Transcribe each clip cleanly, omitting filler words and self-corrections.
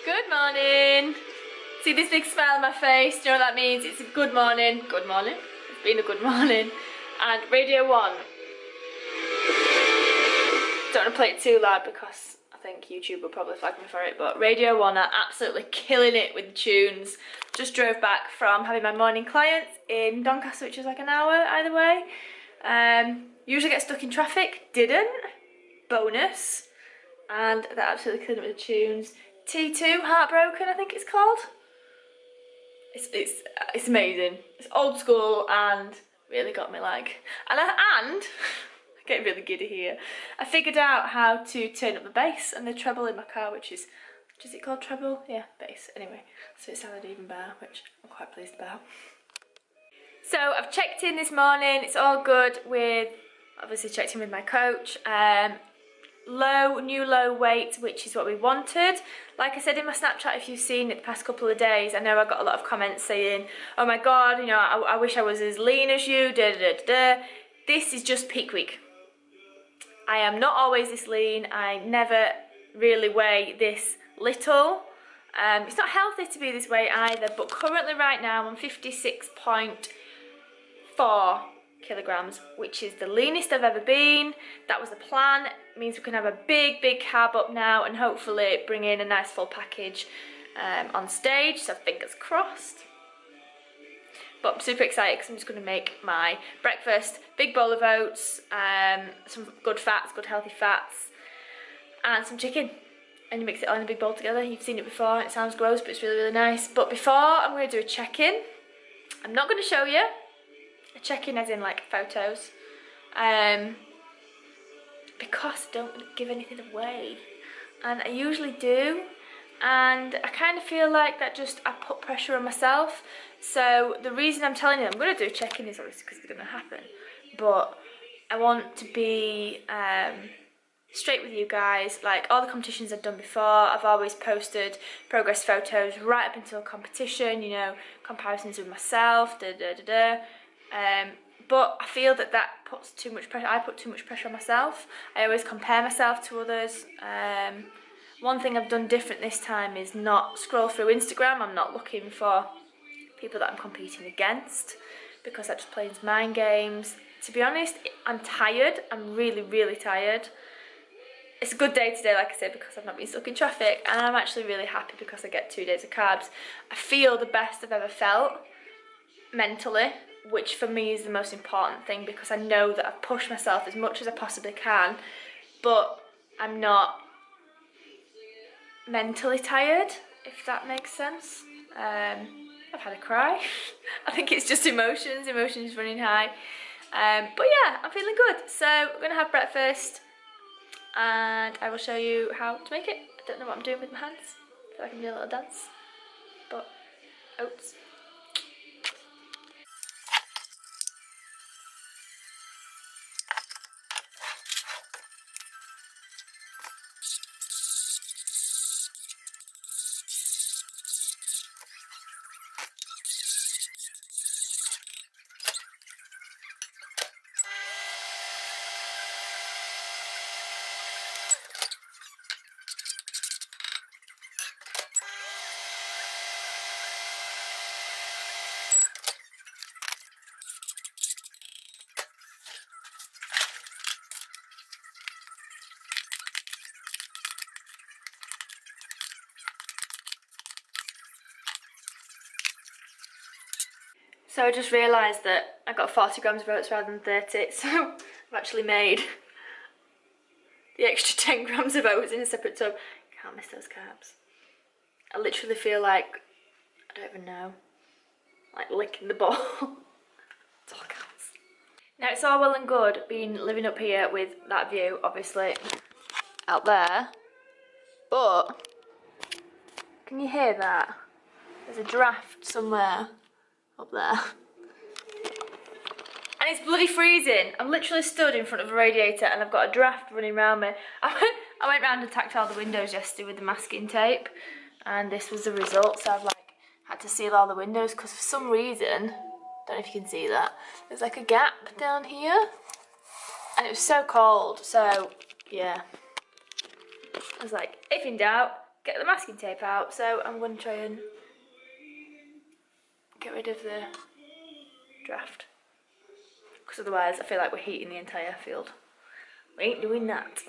Good morning. See this big smile on my face? Do you know what that means? It's a good morning. Good morning. It's been a good morning. And Radio 1. Don't want to play it too loud because I think YouTube will probably flag me for it. But Radio 1 are absolutely killing it with the tunes. Just drove back from having my morning clients in Doncaster, which is like an hour either way. Usually get stuck in traffic. Didn't. Bonus. And they're absolutely killing it with the tunes. T2, Heartbroken, I think it's called. It's amazing. It's old school and really got me like. And I'm getting really giddy here. I figured out how to turn up the bass and the treble in my car, which is it called treble? Yeah, bass. Anyway, so it sounded even better, which I'm quite pleased about. So I've checked in this morning. It's all good with, obviously checked in with my coach. New low weight, which is what we wanted. Like I said in my Snapchat, if you've seen it the past couple of days, I know I got a lot of comments saying, oh my god, you know, I wish I was as lean as you, da da da da. This is just peak week. I am not always this lean. I never really weigh this little. It's not healthy to be this way either, but currently right now I'm 56.4 kilograms, which is the leanest I've ever been. That was the plan. It means we can have a big carb up now and hopefully bring in a nice full package on stage, so fingers crossed. But I'm super excited because I'm just going to make my breakfast. Big bowl of oats, some good fats, good healthy fats, and some chicken. And you mix it all in a big bowl together. You've seen it before. It sounds gross, but it's really nice. But before, I'm going to do a check-in. I'm not going to show you. A check-in as in like photos, because I don't give anything away, and I usually do, and I kind of feel like that I put pressure on myself. So the reason I'm telling you I'm going to do a check-in is obviously because it's going to happen, but I want to be straight with you guys. Like all the competitions I've done before, I've always posted progress photos right up until competition, you know, comparisons with myself, but I feel that puts too much pressure. I put too much pressure on myself. I always compare myself to others. One thing I've done different this time is not scroll through Instagram. I'm not looking for people that I'm competing against because that just plays mind games. To be honest, I'm tired. I'm really tired. It's a good day today, like I said, because I've not been stuck in traffic, and I'm actually really happy because I get 2 days of carbs. I feel the best I've ever felt mentally, which for me is the most important thing, because I know that I've pushed myself as much as I possibly can, but I'm not mentally tired, if that makes sense. I've had a cry. I think it's just emotions running high. But yeah, I'm feeling good. So we're going to have breakfast and I will show you how to make it. I don't know what I'm doing with my hands. I feel like I'm doing a little dance. But oats. So I just realised that I got 40 grams of oats rather than 30, so I've actually made the extra 10 grams of oats in a separate tub. Can't miss those carbs. I literally feel like, I don't even know, like licking the bowl. That's all counts. Now it's all well and good being living up here with that view, obviously, out there, but can you hear that? There's a draft somewhere up there. And it's bloody freezing. I'm literally stood in front of a radiator and I've got a draft running around me. I went round and tacked all the windows yesterday with the masking tape, and this was the result. So I've like had to seal all the windows because for some reason, don't know if you can see that, there's like a gap down here. And it was so cold, so yeah. I was like, if in doubt, get the masking tape out, so I'm going to try and get rid of the draft, because otherwise I feel like we're heating the entire field. We ain't doing that.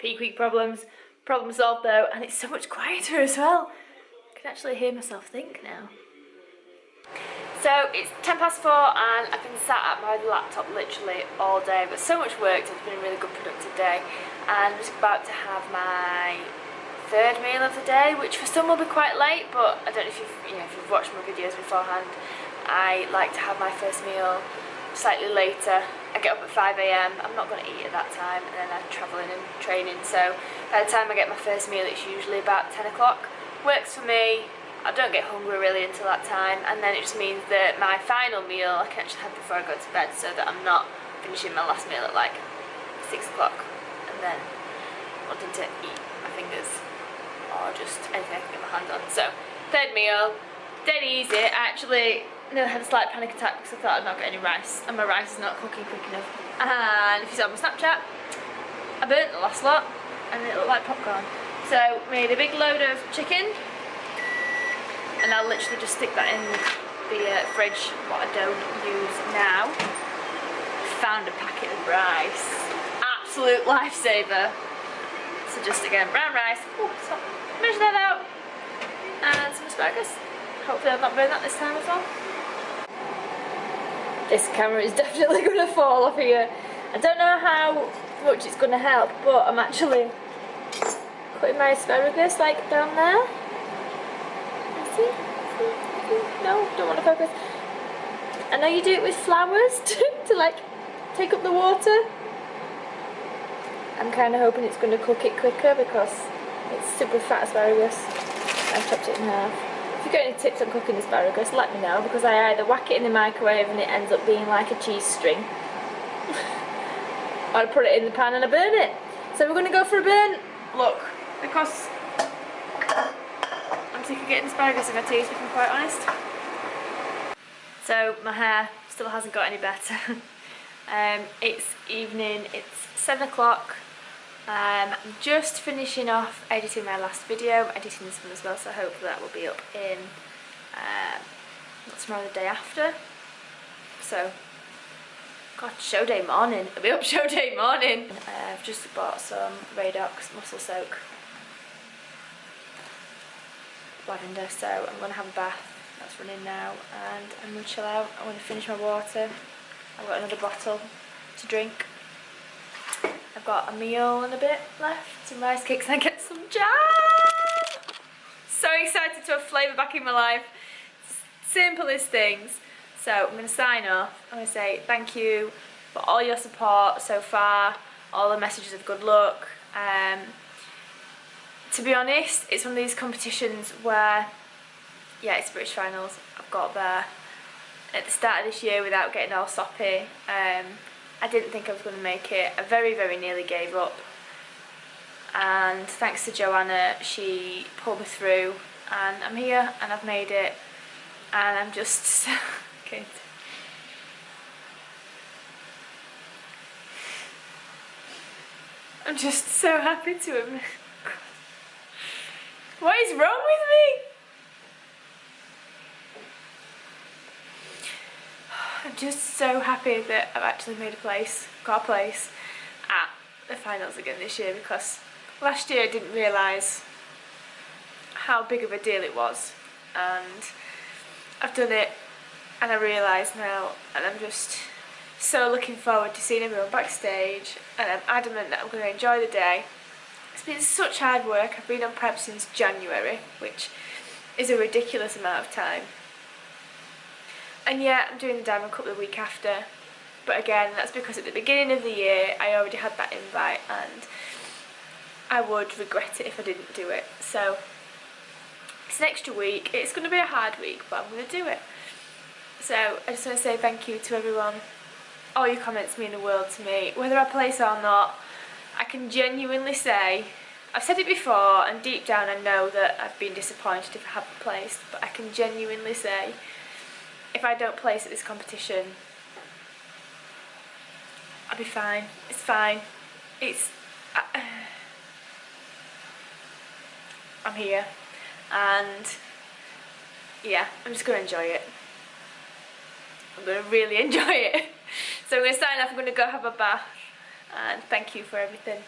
Peak week problems, problem solved though, and it's so much quieter as well. I can actually hear myself think now. So it's 4:10 and I've been sat at my laptop literally all day. I've got so much work, so it's been a really good productive day. And I'm just about to have my third meal of the day, which for some will be quite late, but I don't know if you've watched my videos beforehand. I like to have my first meal slightly later. I get up at 5 AM, I'm not going to eat at that time, and then I'm travelling and training, so by the time I get my first meal it's usually about 10 o'clock. Works for me, I don't get hungry really until that time, and then it just means that my final meal I can actually have before I go to bed, so that I'm not finishing my last meal at like 6 o'clock and then wanting to eat my fingers or just anything I can get my hand on. So third meal, dead easy. I actually nearly had a slight panic attack because I thought I'd not get any rice, and my rice is not cooking quick enough. And if you saw my Snapchat, I burnt the last lot and it looked like popcorn. So made a big load of chicken, and I'll literally just stick that in the fridge, what I don't use now. Found a packet of rice, absolute lifesaver. So just again, brown rice, measure that out, and some asparagus. Hopefully I've not burned that this time as well. This camera is definitely going to fall off here. I don't know how much it's going to help, but I'm actually putting my asparagus like down there. See? No, don't want to focus. I know you do it with flowers to like take up the water. I'm kind of hoping it's going to cook it quicker because it's super fat asparagus. I've chopped it in half. If you've got any tips on cooking asparagus, let me know, because I either whack it in the microwave and it ends up being like a cheese string, or I put it in the pan and I burn it. So we're going to go for a burn. Look, because I'm sick of getting asparagus in my teeth, if I'm quite honest. So my hair still hasn't got any better. It's evening, it's 7 o'clock. I'm just finishing off editing my last video. I'm editing this one as well, so hopefully that will be up in not tomorrow, the day after. So, God, show day morning. I'll be up show day morning. I've just bought some Radox Muscle Soak lavender, so I'm going to have a bath. That's running now, and I'm going to chill out. I'm going to finish my water. I've got another bottle to drink. I've got a meal and a bit left, some rice cakes, and I get some jam! So excited to have flavour back in my life. Simplest things. So I'm going to sign off. I'm going to say thank you for all your support so far, all the messages of good luck. To be honest, it's one of these competitions where, yeah, it's British finals. I've got there at the start of this year without getting all soppy. I didn't think I was going to make it. I very, very nearly gave up. And thanks to Joanna, she pulled me through, and I'm here and I've made it. And I'm just so okay. I'm just so happy to have. What is wrong with me? I'm just so happy that I've actually made got a place at the finals again this year, because last year I didn't realise how big of a deal it was, and I've done it and I realise now, and I'm just so looking forward to seeing everyone backstage, and I'm adamant that I'm going to enjoy the day. It's been such hard work. I've been on prep since January, which is a ridiculous amount of time. And yeah, I'm doing the Diamond Cup the week after, but again, that's because at the beginning of the year I already had that invite, and I would regret it if I didn't do it. So it's an extra week. It's going to be a hard week, but I'm going to do it. So I just want to say thank you to everyone. All your comments mean the world to me. Whether I place or not, I can genuinely say, I've said it before and deep down I know that I've been disappointed if I haven't placed, but I can genuinely say if I don't place at this competition, I'll be fine. It's fine. I'm here, and yeah, I'm just going to enjoy it. I'm going to really enjoy it. So I'm going to sign off, I'm going to go have a bath, and thank you for everything.